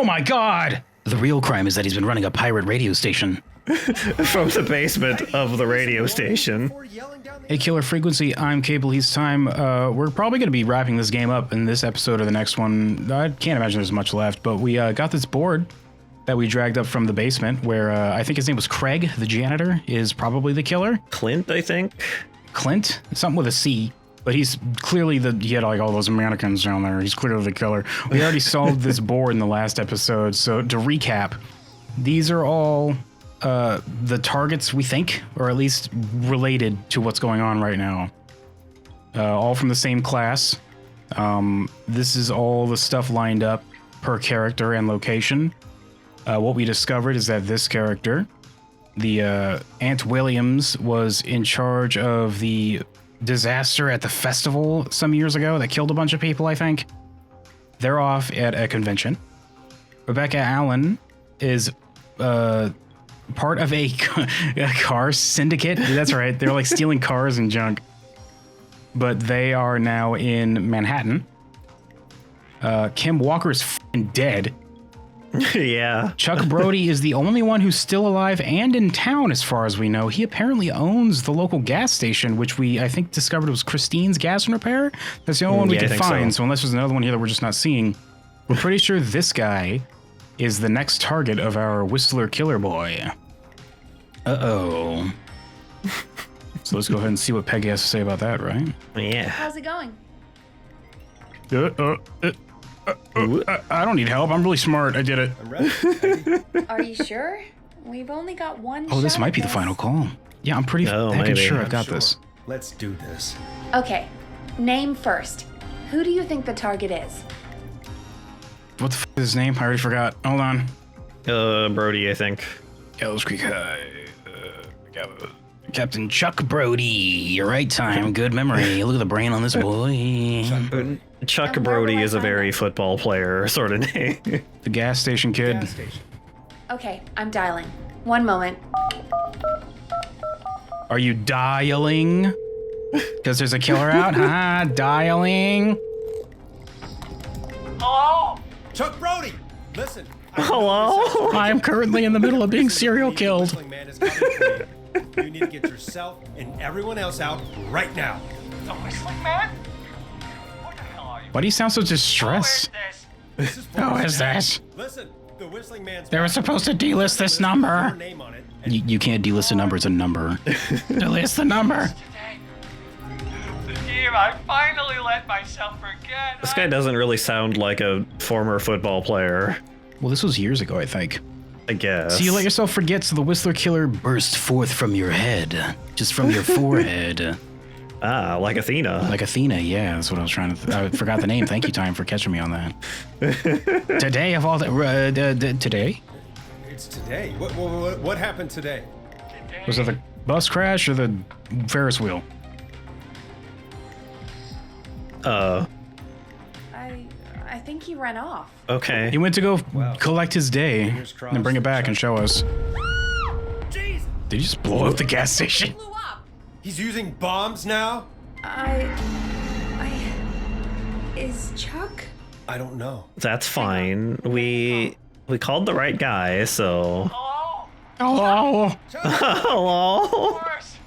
Oh my god! The real crime is that he's been running a pirate radio station. From the basement of the radio station. Hey, Killer Frequency, I'm Cable, he's Time. We're probably going to be wrapping this game up in this episode or the next one. I can't imagine there's much left, but we got this board that we dragged up from the basement where I think his name was Craig, the janitor, is probably the killer. Clint, I think. Clint? Something with a C. But he's clearly he had like all those mannequins down there. He's clearly the killer. We already solved this board in the last episode. So to recap, these are all the targets we think, or at least related to what's going on right now. All from the same class. This is all the stuff lined up per character and location. What we discovered is that this character, the Aunt Williams, was in charge of the disaster at the festival some years ago that killed a bunch of people, I think. They're off at a convention. Rebecca Allen is part of a car syndicate. That's right. They're like stealing cars and junk. But they are now in Manhattan. Kim Walker is f***ing dead. Yeah. Chuck Brody is the only one who's still alive and in town, as far as we know. He apparently owns the local gas station, which I think discovered was Christine's Gas and Repair. That's the only one we could find. So unless there's another one here that we're just not seeing, we're pretty sure this guy is the next target of our Whistler Killer Boy. Uh-oh. So let's go ahead and see what Peggy has to say about that, right? Yeah. How's it going? I don't need help. I'm really smart. I did it. I'm ready. Are you sure? We've only got one Oh, this shot might at be the final call. Yeah, I'm pretty heckin' sure I've got this. Let's do this. Okay, name first. Who do you think the target is? What the f is his name? I already forgot. Hold on. Brody, I think. Gallows Creek High. Captain Chuck Brody. You're right, Time. Good memory. Look at the brain on this boy. Chuck Brody is a very football player sort of name. The gas station kid. Gas station. Okay, I'm dialing. One moment. Are you dialing? Because there's a killer out? Huh? Dialing? Hello? Chuck Brody, listen. Hello? I'm currently in the middle of being serial killed. The Whistling Man is coming for you. You need to get yourself and everyone else out right now. The Whistling Man? What the hell are you? Why do you sound so distressed? Where's this? Who is this? Listen, the Whistling Man's They were supposed to delist this your number. name on it. You can't delist a number, it's a number. Delist the number. Today. The year I finally let myself forget. This guy doesn't really sound like a former football player, Well, this was years ago, I think. I guess. So you let yourself forget, so the Whistler Killer burst forth from your head. Just from your forehead. Ah, like Athena. Like Athena, yeah, that's what I was trying to... I forgot the name. Thank you, Time, for catching me on that. Today of all the... today? It's today. What happened today? Was it the bus crash or the Ferris wheel? I think he ran off. Okay. He went to go Wow. collect his day Fingers crossed. and bring it back and show us. Jeez! Did he just blow up the gas station? Blew up. He's using bombs now? Is Chuck? I don't know. That's fine. We called the right guy, so... Hello? Oh, Hello? Forrest,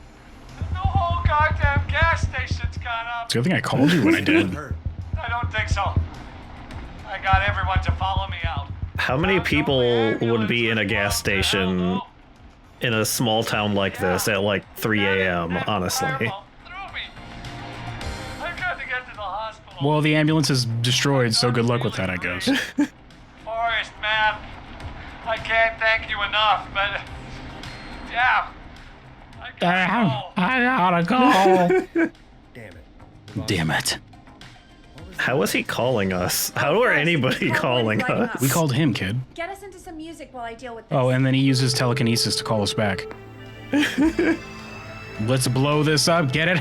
the whole goddamn gas station's gone up. it's a good thing I called you when I did. Hurt. I don't think so. I got everyone to follow me out. How many people would be in a gas station in a small town like this at like 3 a.m., honestly? I've got to get to the hospital. Well, the ambulance is destroyed, so good luck with that, I guess. Forrest, man, I can't thank you enough, but yeah, I gotta go. I gotta go. Damn it. Damn it. How is he calling us? How are anybody calling us? We called him, kid. Get us into some music while I deal with this. Oh, and then he uses telekinesis to call us back. Let's blow this up, get it?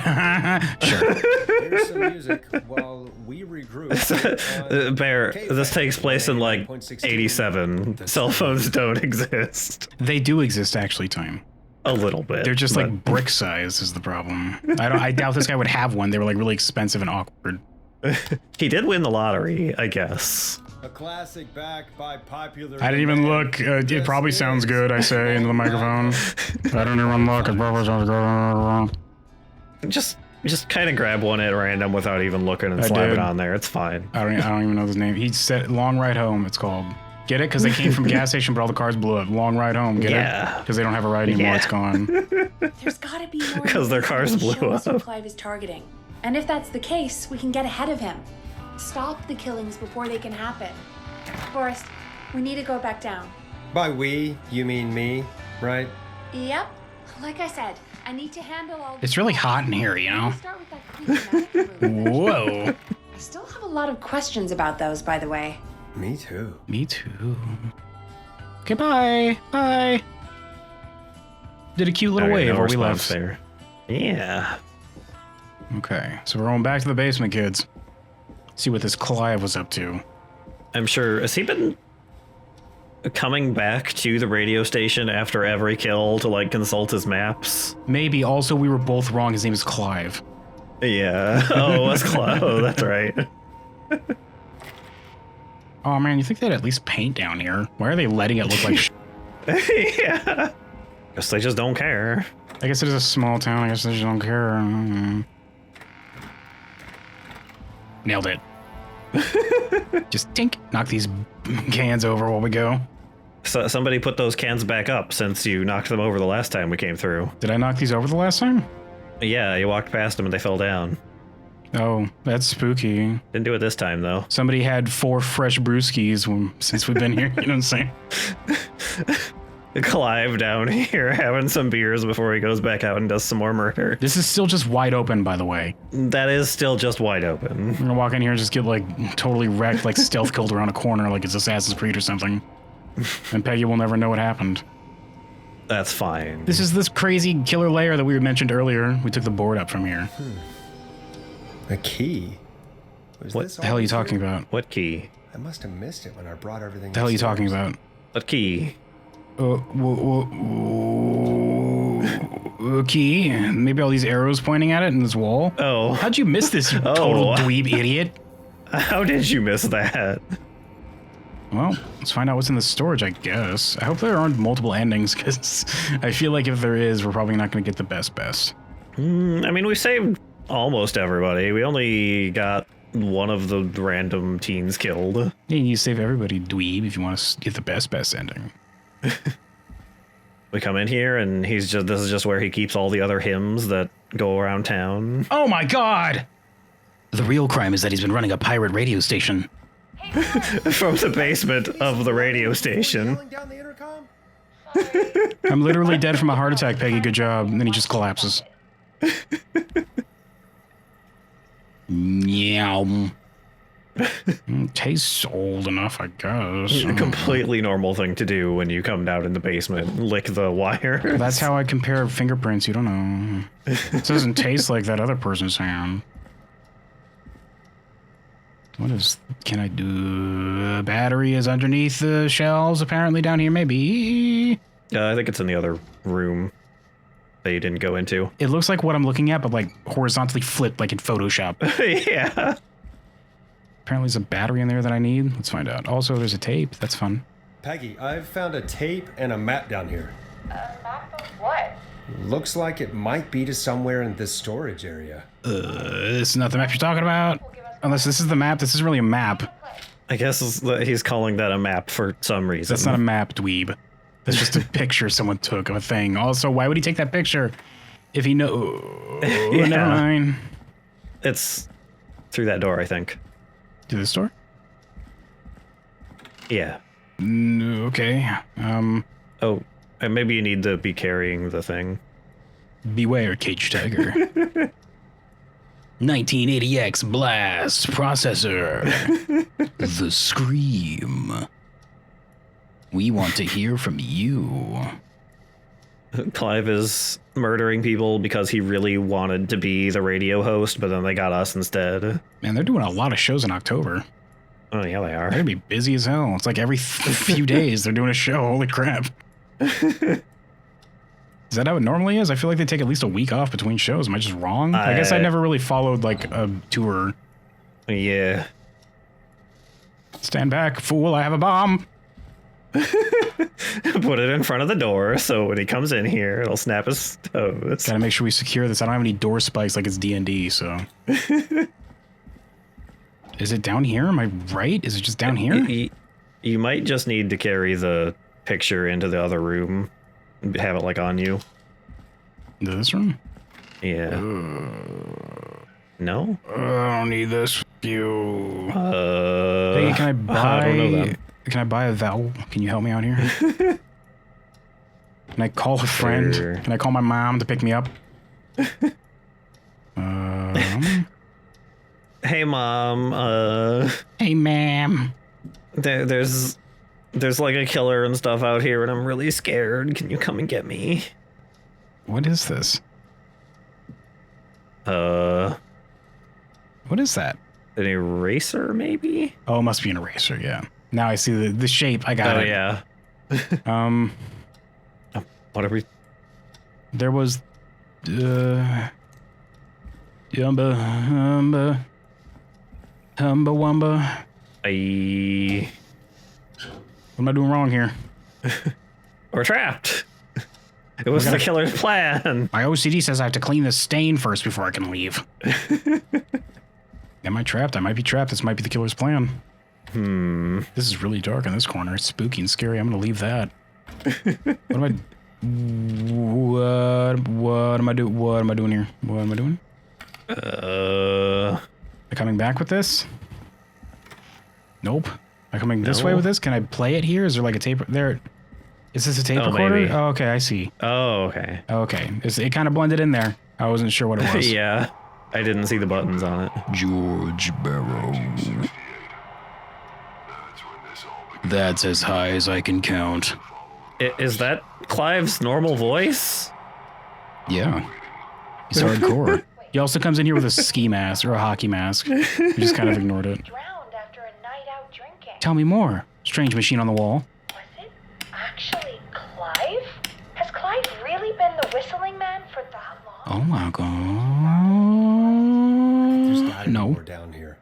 Sure. Here's some music while we regroup. Bear, this takes place in like 87. Cell phones don't exist. They do exist, actually, Time. A little bit. They're just like brick size is the problem. I doubt this guy would have one. They were like really expensive and awkward. He did win the lottery, I guess. A classic backed by popular. I didn't even demand. look. It Yes, probably it sounds is. good, I say into the microphone. I don't even look. It probably sounds good. Just kind of grab one at random without even looking and I slap did. it on there. It's fine. I don't even know his name. He said Long Ride Home, it's called. Get it? Because they came from gas station, but all the cars blew up. Long Ride Home, get Yeah. it? Because they don't have a ride anymore, Yeah. it's gone. There's gotta be more. 'Cause their cars blew Show us who up. Clive is targeting. And if that's the case, we can get ahead of him. Stop the killings before they can happen. Forrest, we need to go back down. By we, you mean me, right? Yep. Like I said, I need to handle all. It's really hot in here, you know? Start with that creepy mannequin movie. Whoa. I still have a lot of questions about those, by the way. Me too. Me too. Okay, bye. Bye. Did a cute little Okay, wave no where we response left. there. Yeah. Okay, so we're going back to the basement, kids. See what this Clive was up to. I'm sure. Has he been coming back to the radio station after every kill to like consult his maps? Maybe also we were both wrong. His name is Clive. Yeah. Oh, it was Clive. Oh, that's right. Oh man, you think they'd at least paint down here? Why are they letting it look like sh- Yeah. Guess they just don't care. I guess it is a small town. I guess they just don't care. Nailed it. Just tink. Knock these cans over while we go. So somebody put those cans back up since you knocked them over the last time we came through. Did I knock these over the last time? Yeah, you walked past them and they fell down. Oh, that's spooky. Didn't do it this time though. Somebody had 4 fresh brewskis since we've been here. You know what I'm saying? Clive down here having some beers before he goes back out and does some more murder. This is still just wide open, by the way. That is still just wide open. We're gonna walk in here and just get like totally wrecked, like stealth killed around a corner, like it's Assassin's Creed or something. And Peggy will never know what happened. That's fine. This is this crazy killer lair that we mentioned earlier. We took the board up from here. A key. Was What this The hell are you always here? talking about? What key? I must have missed it when I brought everything. The hell are you upstairs. talking about? What key? Key? Maybe all these arrows pointing at it in this wall? Oh, How'd you miss this, you total Oh. dweeb idiot? how did you miss that? Well, let's find out what's in the storage, I guess. I hope there aren't multiple endings, because I feel like if there is, we're probably not going to get the best. I mean, we saved almost everybody. We only got one of the random teens killed. Yeah, you save everybody, dweeb, if you want to get the best ending. We come in here and this is just where he keeps all the other hymns that go around town. Oh my god! The real crime is that he's been running a pirate radio station. From the basement of the radio station. Yelling down the intercom? I'm literally dead from a heart attack, Peggy, good job. And then he just collapses. Meow. Tastes old enough, I guess. A completely normal thing to do when you come down in the basement. Lick the wire. That's how I compare fingerprints, you don't know. It doesn't taste like that other person's hand. Can I do? Battery is underneath the shelves, apparently down here, maybe. I think it's in the other room that you didn't go into. It looks like what I'm looking at, but like horizontally flipped, like in Photoshop. Yeah. Apparently there's a battery in there that I need. Let's find out. Also, there's a tape. That's fun. Peggy, I've found a tape and a map down here. A map of what? Looks like it might be to somewhere in this storage area. This is not the map you're talking about. Unless this is the map. This isn't really a map. I guess he's calling that a map for some reason. That's not a map, dweeb. That's just a picture someone took of a thing. Also, why would he take that picture if he know? Yeah. Never mind. It's through that door, I think. To the store? Yeah. Okay. Oh, and maybe you need to be carrying the thing. Beware, Cage Tiger. 1980X Blast Processor. The Scream. We want to hear from you. Clive is murdering people because he really wanted to be the radio host, but then they got us instead. Man, they're doing a lot of shows in October. Oh, yeah, they They're are. gonna be busy as hell. It's like every few days they're doing a show. Holy crap. Is that how it normally is? I feel like they take at least a week off between shows. Am I just wrong? I guess I never really followed like a tour. Yeah. Stand back, fool. I have a bomb. Put it in front of the door so when he comes in here, it'll snap his toes. Gotta make sure we secure this. I don't have any door spikes like it's D&D, so. Is it down here? Am I right? Is it just down here? You might just need to carry the picture into the other room and have it like on you. Into this room? Yeah. No? I don't need this. You. Hey, Can I buy? I don't know that. Can I buy a vowel? Can you help me out here? Can I call a friend? Sure. Can I call my mom to pick me up? Hey, Mom. Hey, ma'am. There's like a killer and stuff out here, and I'm really scared. Can you come and get me? What is this? An What is that? eraser, maybe? Oh, it must be an eraser. Yeah. Now I see the shape. I got Oh it. yeah. What are we? There was. Yumba wumba. What am I doing wrong here? We're trapped. It was the killer's plan. My OCD says I have to clean the stain first before I can leave. Am I trapped? I might be trapped. This might be the killer's plan. This is really dark in this corner. It's spooky and scary. I'm gonna leave that. What am I doing? What am I doing here? What am I doing? Am I coming back with this? Nope. Am I coming this way with this? Can I play it here? Is there like a tape there? Is this a tape recorder? Maybe. Oh, okay, I see. Oh, okay. Okay. It kind of blended in there. I wasn't sure what it was. Yeah. I didn't see the buttons on it. George Barrow. That's as high as I can count. Is that Clive's normal voice? Yeah. He's hardcore. He also comes in here with a ski mask or a hockey mask. We just kind of ignored it. Drowned after a night out drinking. Tell me more. Strange machine on the wall. Was it actually Clive? Has Clive really been the whistling man for that long? Oh my There's god. gotta be No. more down here.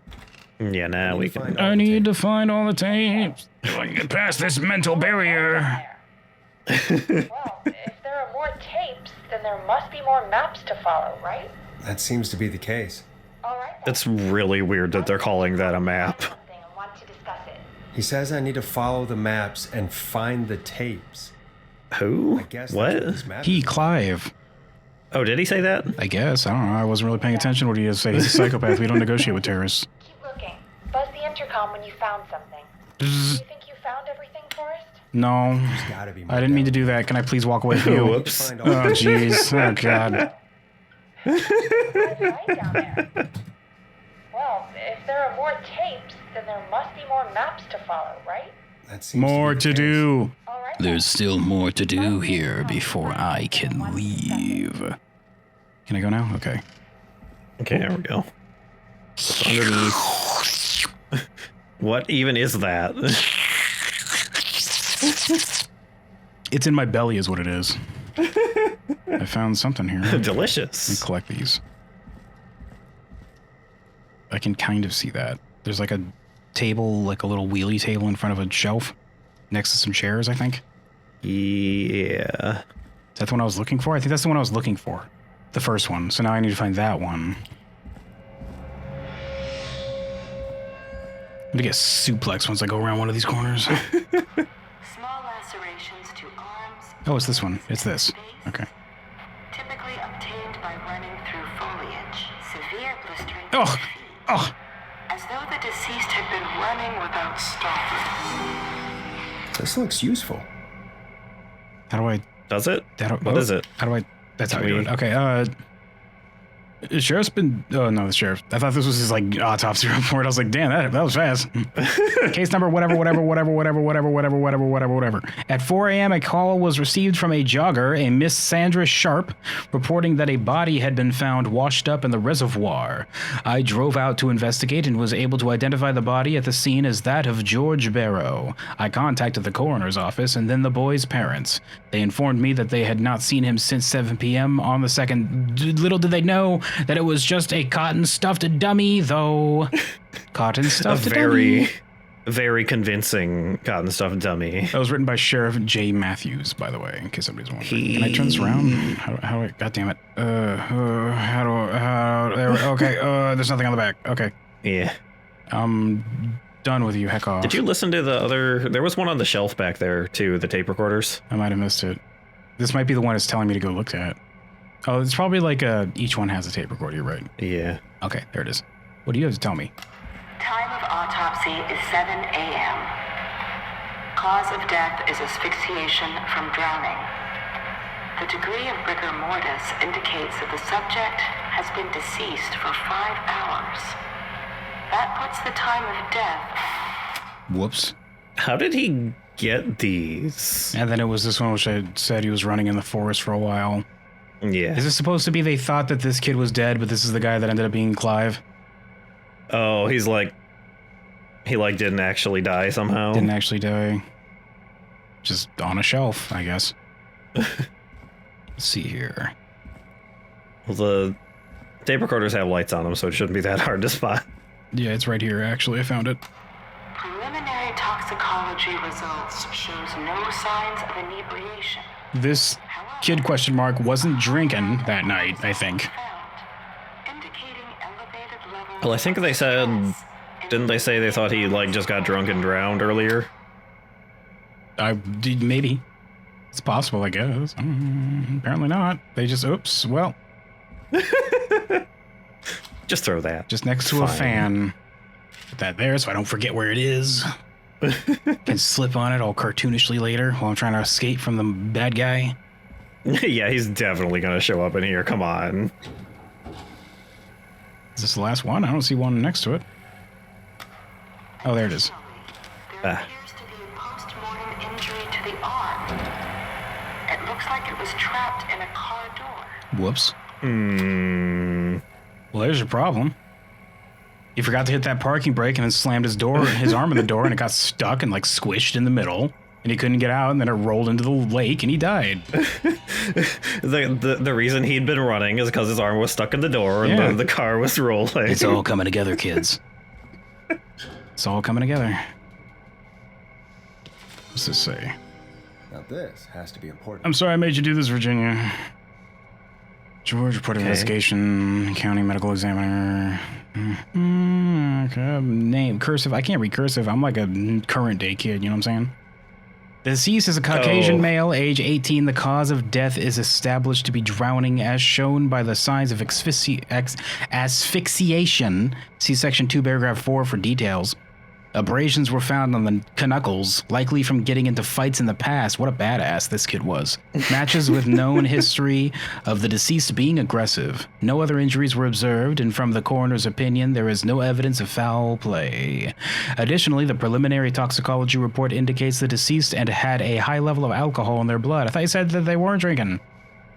Yeah, now we can. I need to find all the tapes so I can get past this mental barrier. Well, if there are more tapes, then there must be more maps to follow, right? That seems to be the case. All right. It's really weird that they're calling that a map. Something and want to discuss it. He says I need to follow the maps and find the tapes. Who? I guess What? that's this map He, is. Clive. Oh, did he say that? I guess. I don't know. I wasn't really paying attention to what he had to say. He's a psychopath. We don't negotiate with terrorists. Keep looking. Buzz the intercom when you found something. Do you think you found everything, Forrest? No. There's gotta be more I didn't mean to down do that. Can I please walk away from you? Whoops. Find Oh, all the jeez. Oh, God. Right down there. Well, if there are more tapes, then there must be more maps to follow, right? That seems More be the to case. do. All right. There's still more to do here before I can leave. Can I go now? Okay. Okay, there we go. It's underneath. What even is that? It's in my belly is what it is. I found something here. Let me Delicious. collect these. I can kind of see that. There's like a table, like a little wheelie table in front of a shelf next to some chairs, I think. Yeah. Is that the one I was looking for? I think that's the one I was looking for. The first one. So now I need to find that one. I'm gonna get suplex once I go around one of these corners. Small lacerations to arms. Oh, it's this one. It's this. Okay. Typically obtained by running through foliage. Severe blistering. Oh! to the feet, Oh! As though the deceased had been running without stopping. This looks useful. How do I... Does it? What What is it? How do I... That's how I do We- it. Okay, the sheriff's been... Oh, no, the sheriff. I thought this was his, like, autopsy report. I was like, damn, that was fast. Case number whatever. At 4 a.m., a call was received from a jogger, a Miss Sandra Sharp, reporting that a body had been found washed up in the reservoir. I drove out to investigate and was able to identify the body at the scene as that of George Barrow. I contacted the coroner's office and then the boy's parents. They informed me that they had not seen him since 7 p.m. on the 2nd. Little did they know that it was just a cotton-stuffed dummy, though. Cotton-stuffed A very dummy. very convincing cotton stuffed dummy. That was written by Sheriff J. Matthews, by the way, in case somebody's wondering. Can I turn this around? How God damn it. Okay, there's nothing on the back. Okay. Yeah. I'm done with you, heck off. Did you listen to the other... There was one on the shelf back there, too, the tape recorders. I might have missed it. This might be the one it's telling me to go look at. Oh, it's probably like each one has a tape recorder, you're right. Yeah. Okay, there it is. What do you have to tell me? Time of autopsy is 7 a.m. Cause of death is asphyxiation from drowning. The degree of rigor mortis indicates that the subject has been deceased for 5 hours. That puts the time of death. Whoops. How did he get these? And then it was this one which I said he was running in the forest for a while. Yeah. Is it supposed to be they thought that this kid was dead, but this is the guy that ended up being Clive? Oh, he's like... He, like, didn't actually die somehow? Didn't actually die. Just on a shelf, I guess. Let's see here. Well, the tape recorders have lights on them, so it shouldn't be that hard to spot. Yeah, it's right here, actually. I found it. Preliminary toxicology results shows no signs of inebriation. This kid question mark wasn't drinking that night, I think. Indicating elevated levels. Well, I think they said... Didn't they say they thought he, like, just got drunk and drowned earlier? Maybe. It's possible, I guess. Apparently not. They just, oops, well. Just throw that. Just next to a fan. Put that there so I don't forget where it is. Can slip on it all cartoonishly later while I'm trying to escape from the bad guy. Yeah, he's definitely gonna show up in here. Come on. Is this the last one? I don't see one next to it. Oh, there it is. There appears to be a post-mortem injury to the arm. It looks like it was trapped in a car door. Whoops. Well, there's your problem. He forgot to hit that parking brake and then slammed his arm in the door, and it got stuck and like squished in the middle, and he couldn't get out, and then it rolled into the lake and he died. The reason he'd been running is because his arm was stuck in the door and the car was rolling. It's all coming together, kids. It's all coming together. What's this say? Now this has to be important. I'm sorry I made you do this, Virginia. George, report of investigation, county medical examiner. Okay, name, cursive. I can't read cursive. I'm like a current day kid, you know what I'm saying? The deceased is a Caucasian male, age 18. The cause of death is established to be drowning as shown by the signs of asphyxiation. See section 2, paragraph 4 for details. Abrasions were found on the knuckles, likely from getting into fights in the past. What a badass this kid was. Matches with known history of the deceased being aggressive. No other injuries were observed, and from the coroner's opinion, there is no evidence of foul play. Additionally, the preliminary toxicology report indicates the deceased and had a high level of alcohol in their blood. I thought you said that they weren't drinking.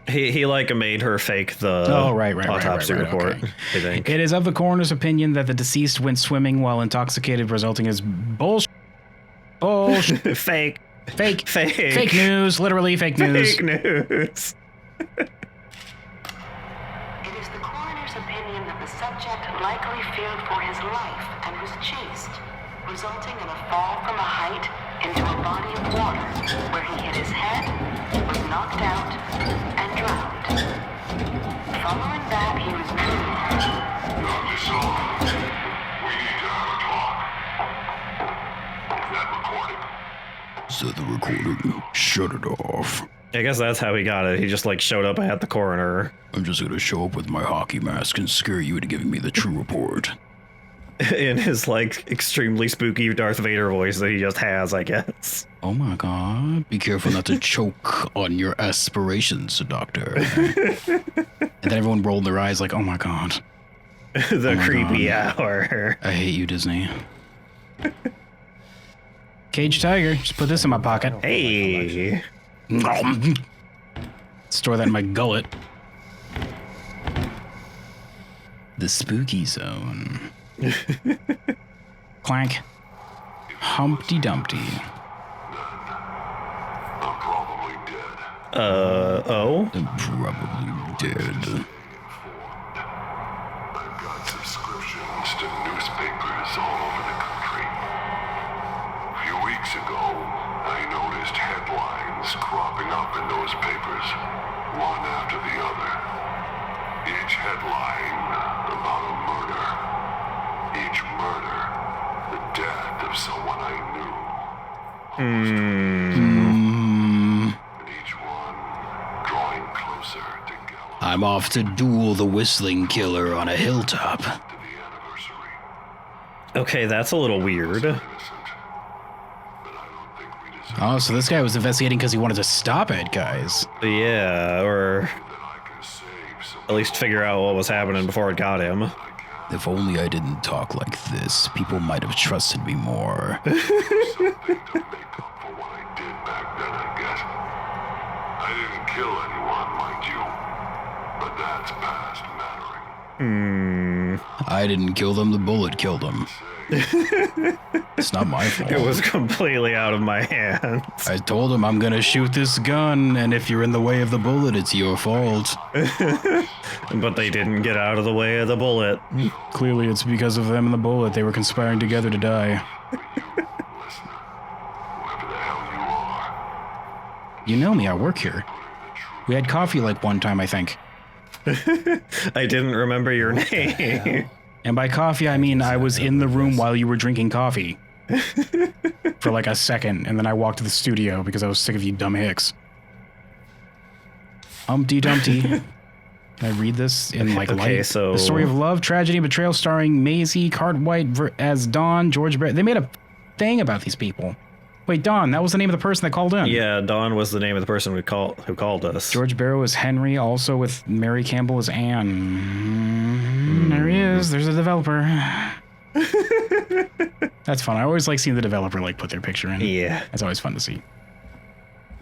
He like made her fake the autopsy report, okay. I think. It is of the coroner's opinion that the deceased went swimming while intoxicated, resulting as bullshit. Fake news, literally fake news. Fake news. It is the coroner's opinion that the subject likely feared for his life and was chased, resulting in a fall from a height into a body of water where he hit his head, was knocked out, and drowned. Following that, he was Is that the recording? Shut it off. I guess that's how he got it. He just like showed up at the coroner. I'm just gonna show up with my hockey mask and scare you into giving me the true report. In his like extremely spooky Darth Vader voice that he just has, I guess. Oh my god. Be careful not to choke on your aspirations, doctor. And then everyone rolled their eyes like, oh my god. The creepy hour. I hate you, Disney. Caged tiger. Just put this in my pocket. Hey. Store that in my gullet. The spooky zone. Clank. Humpty Dumpty. I'm probably dead. Oh? I'm probably dead. I've got subscriptions to newspapers all over the country. cropping up in those papers, one after the other. Each headline about a murder. Each murder, the death of someone I knew. And each one drawing closer to Gallows. I'm off to duel the whistling killer on a hilltop. To the anniversary. Okay, that's a little weird. Innocent. But I don't think we deserve Oh, so this guy was investigating because he wanted to stop it, guys. Yeah, or that I can save some at least figure out what was happening before it got him. If only I didn't talk like this, people might have trusted me more. something to make up for what I did back then, I guess. I didn't kill anyone, mind you. But that's past mattering. I didn't kill them, the bullet killed them. It's not my fault. It was completely out of my hands. I told him I'm gonna shoot this gun, and if you're in the way of the bullet, it's your fault. But they didn't get out of the way of the bullet. Clearly, it's because of them and the bullet. They were conspiring together to die. Listener, whoever the hell you are, You know me, I work here. We had coffee like one time, I think. I didn't remember your name. And by coffee, I mean I was in the room while you were drinking coffee. For like a second, and then I walked to the studio because I was sick of you dumb hicks. Humpty Dumpty. Can I read this in like Okay, light? so- The story of love, tragedy, and betrayal starring Maisie Cartwright as Dawn, George Barrett. They made a thing about these people. Wait, Dawn, that was the name of the person that called in. Yeah, Dawn was the name of the person who called us. George Barrow is Henry, also with Mary Campbell as Anne. There he is. There's a developer. That's fun. I always like seeing the developer like put their picture in. Yeah. That's always fun to see.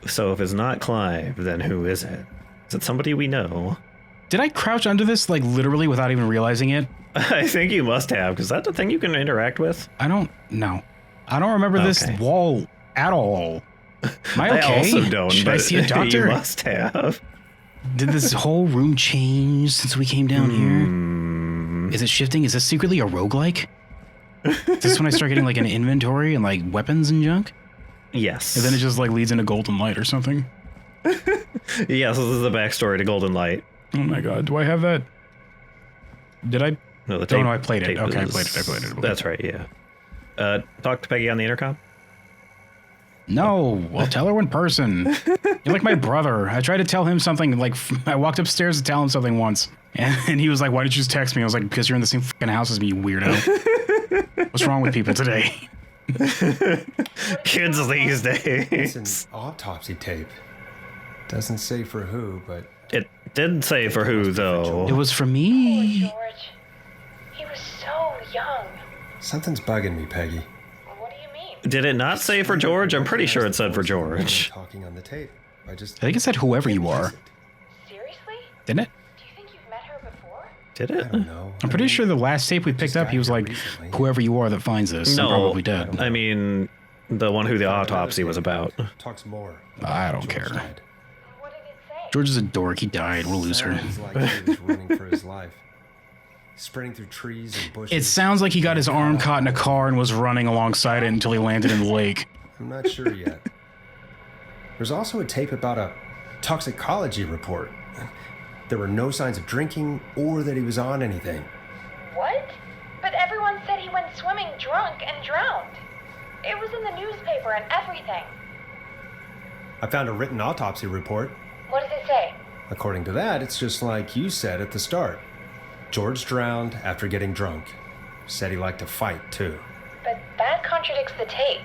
So if it's not Clive, then who is it? Is it somebody we know? Did I crouch under this like literally without even realizing it? I think you must have, because that's the thing you can interact with. I don't know. I don't remember this Okay. wall at all. Am I okay? I also don't. Should but I see a doctor? You must have. Did this whole room change since we came down here? Is it shifting? Is this secretly a roguelike? Is this when I start getting like an inventory and like weapons and junk? Yes. And then it just like leads into Golden Light or something? Yes, this is the backstory to Golden Light. Oh my god, do I have that? Did I? No, the Oh no, I played it. tape Okay, I is- played it. That's right, yeah. Talk to Peggy on the intercom. No, I'll tell her in person. You're like my brother. I tried to tell him something, like, I walked upstairs to tell him something once. And he was like, why did you just text me? I was like, because you're in the same fucking house as me, you weirdo. What's wrong with people today? Kids these days. It's an autopsy tape. Doesn't say for who, but It did say for who, though. It was for me. George. He was so young. something's bugging me, Peggy. What do you mean? Did it not say for George? I'm pretty sure it said for George. Talking on the tape. I think it said whoever you are. Seriously? Didn't it? Do you think you've met her before? Did I it? don't know. I'm pretty sure the last tape we picked up, he was like, whoever you are that finds this, I'm No, probably dead. I mean, the one who the autopsy was about. Talks more. I don't George care. died. What did it say? George is a dork. He died. We'll lose her. Sounds like he was running for his life. Sprinting through trees and bushes. It sounds like he got his arm caught in a car and was running alongside it until he landed in the lake. I'm not sure yet. There's also a tape about a toxicology report. There were no signs of drinking or that he was on anything. What? But everyone said he went swimming drunk and drowned. It was in the newspaper and everything. I found a written autopsy report. What does it say? According to that, it's just like you said at the start. George drowned after getting drunk. Said he liked to fight, too. But that contradicts the tape.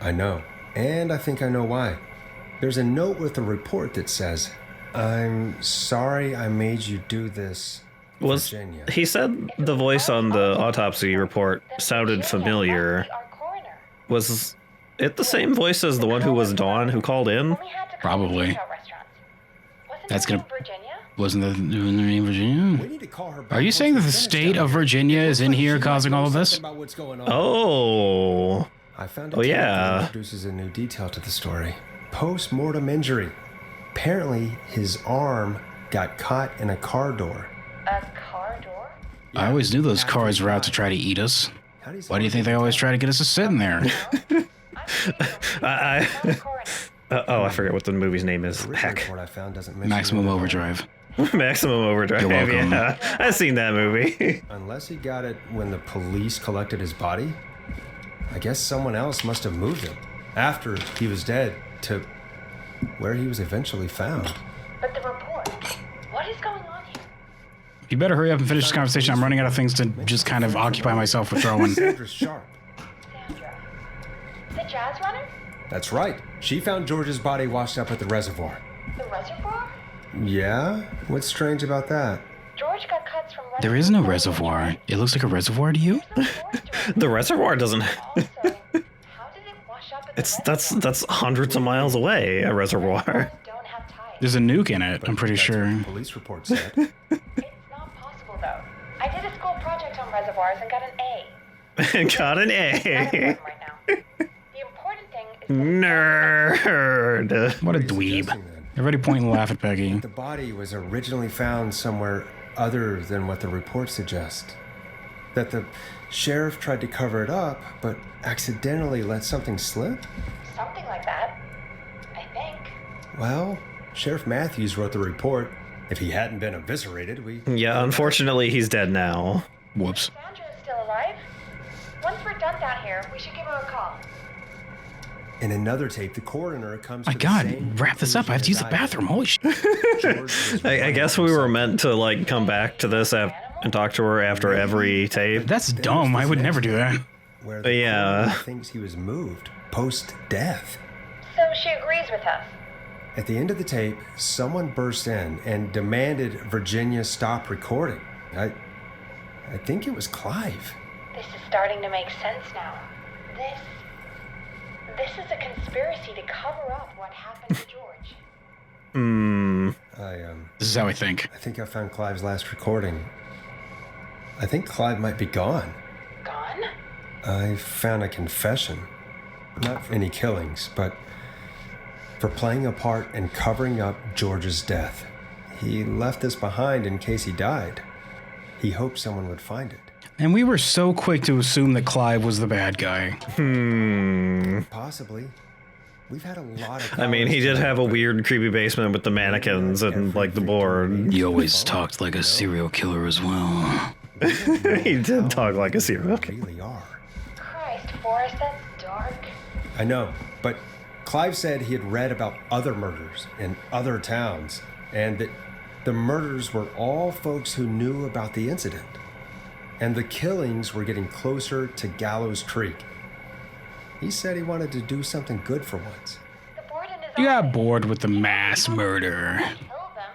I know. And I think I know why. There's a note with the report that says, I'm sorry I made you do this, Virginia. He said the voice on the autopsy report sounded familiar. Our coroner. Was it the same voice as the one who was Dawn who called in? Only had to call Probably. the takeout restaurants. Wasn't That's her gonna- name Virginia? Wasn't the name Virginia? We need to call her back Are you once saying we that the finish state down of here. Virginia is in Looks like here she might causing know all of this? something about what's going on. Oh. I found a Oh, tape yeah. that introduces a new detail to the story. Post-mortem injury. Apparently, his arm got caught in a car door. A car door? I always knew those cars were out to try to eat us. Why do you think they always try to get us to sit in there? I- I'm the coroner. I forget what the movie's name is. The written Heck. report I found doesn't mention Maximum it at all. Overdrive. Maximum Overdrive. You're welcome. Yeah, I've seen that movie. Unless he got it when the police collected his body, I guess someone else must have moved him after he was dead to where he was eventually found. But the report, what is going on here? You better hurry up and finish this conversation. I'm running out of things to just kind of occupy myself with throwing. Sandra Sharp. Sandra. The jazz runner? That's right. She found George's body washed up at the reservoir. The reservoir? Yeah? What's strange about that? George got cuts from running. There is no reservoir. It looks like a reservoir to you? There's no forest around The reservoir doesn't. it. Also, how did it wash up at the reservoir? That's hundreds of miles away. A reservoir. Don't have ties. There's a nuke in it, I'm pretty That's what sure. the police report said. It's not possible though. I did a school project on reservoirs and got an A. Got an Not A. important right now. The important thing is that Nerd. What a What are you dweeb. suggesting, then? Everybody point and laugh at Peggy. The body was originally found somewhere other than what the reports suggest. That the sheriff tried to cover it up, but accidentally let something slip? something like that. I think. Well, Sheriff Matthews wrote the report. If he hadn't been eviscerated, we... Yeah, unfortunately, he's dead now. Whoops. Sandra is still alive. Once we're done down here, we should give her a call. In another tape, the coroner comes My to the God, same wrap this up. I have to use the conclusion bathroom. Holy shit. as I did. George was I right guess about we were something. meant to like come back to this and talk to her after every tape. That's dumb. I would never do that. Where the Yeah. coroner thinks he was moved post-death. So she agrees with us. At the end of the tape, someone burst in and demanded Virginia stop recording. I think it was Clive. This is starting to make sense now. This is a conspiracy to cover up what happened to George. This is how I think. I think I found Clive's last recording. I think Clive might be gone. Gone? I found a confession. Not for any killings, but for playing a part in covering up George's death. He left this behind in case he died. He hoped someone would find it. And we were so quick to assume that Clive was the bad guy. Possibly. We've had a lot of... I mean, he did have a weird, creepy basement with the mannequins and like the board. He always talked like a serial killer as well. He did talk like a serial killer. Really are. Christ, Forrest, that's dark. I know, but Clive said he had read about other murders in other towns, and that the murders were all folks who knew about the incident. And the killings were getting closer to Gallows Creek. He said he wanted to do something good for once. The board in his You got office. bored with the mass murder. Kill them.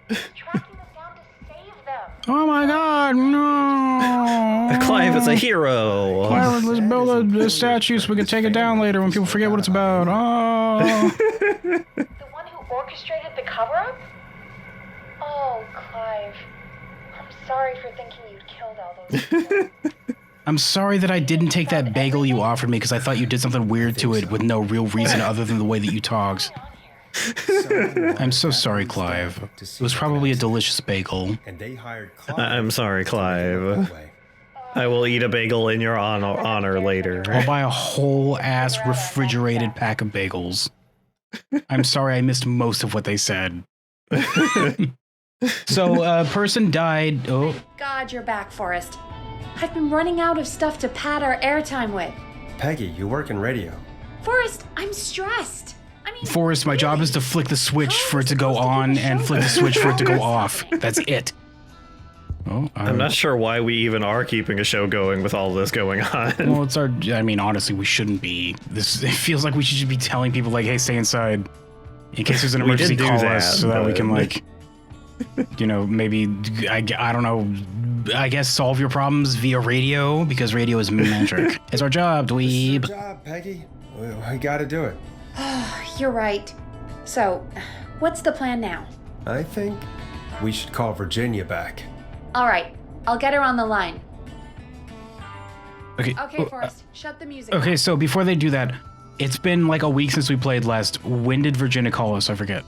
He's tracking them down to save them. Oh my God, no! Clive is a hero. Clive, let's build a statue so we can take it down later when people forget what it's about. Oh! The one who orchestrated the cover-up? Oh, Clive. I'm sorry for thinking you'd killed all those people. I'm sorry that I didn't take that bagel you offered me because I thought you did something weird to it with no real reason other than the way that you talked. I'm so sorry, Clive. It was probably a delicious bagel. And they hired Clive. I'm sorry, Clive. Anyway, I will eat a bagel in your honor later. I'll buy a whole ass refrigerated pack of bagels. I'm sorry I missed most of what they said. So, a person died. Oh, God, you're back, Forrest. I've been running out of stuff to pad our airtime with. Peggy, you work in radio. Forrest, I'm stressed. I mean, Forrest, my job is to flick the switch for it to go on and flick the switch for it to go off. That's it. Oh, I'm not sure why we even are keeping a show going with all this going on. Well, it's our. I mean, honestly, we shouldn't be. It feels like we should be telling people, like, hey, stay inside in case there's an We did emergency. do Call that, us so that we but- can, like, you know, maybe I don't know. I guess solve your problems via radio because radio is magic. It's our job, Good dweeb. job, Peggy. We gotta do it. you're right. So, what's the plan now? I think we should call Virginia back. All right, I'll get her on the line. Okay. Okay, Forrest, shut the music. Okay, off. so before they do that, it's been like a week since we played last. When did Virginia call us? I forget.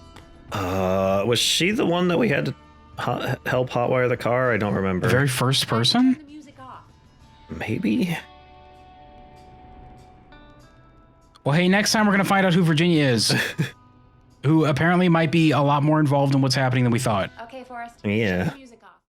Was she the one that we had to help hotwire the car? I don't remember. The very first person? Turn the music off. Maybe? Well, hey, next time we're going to find out who Virginia is. Who apparently might be a lot more involved in what's happening than we thought. Okay, Forrest. Yeah. Use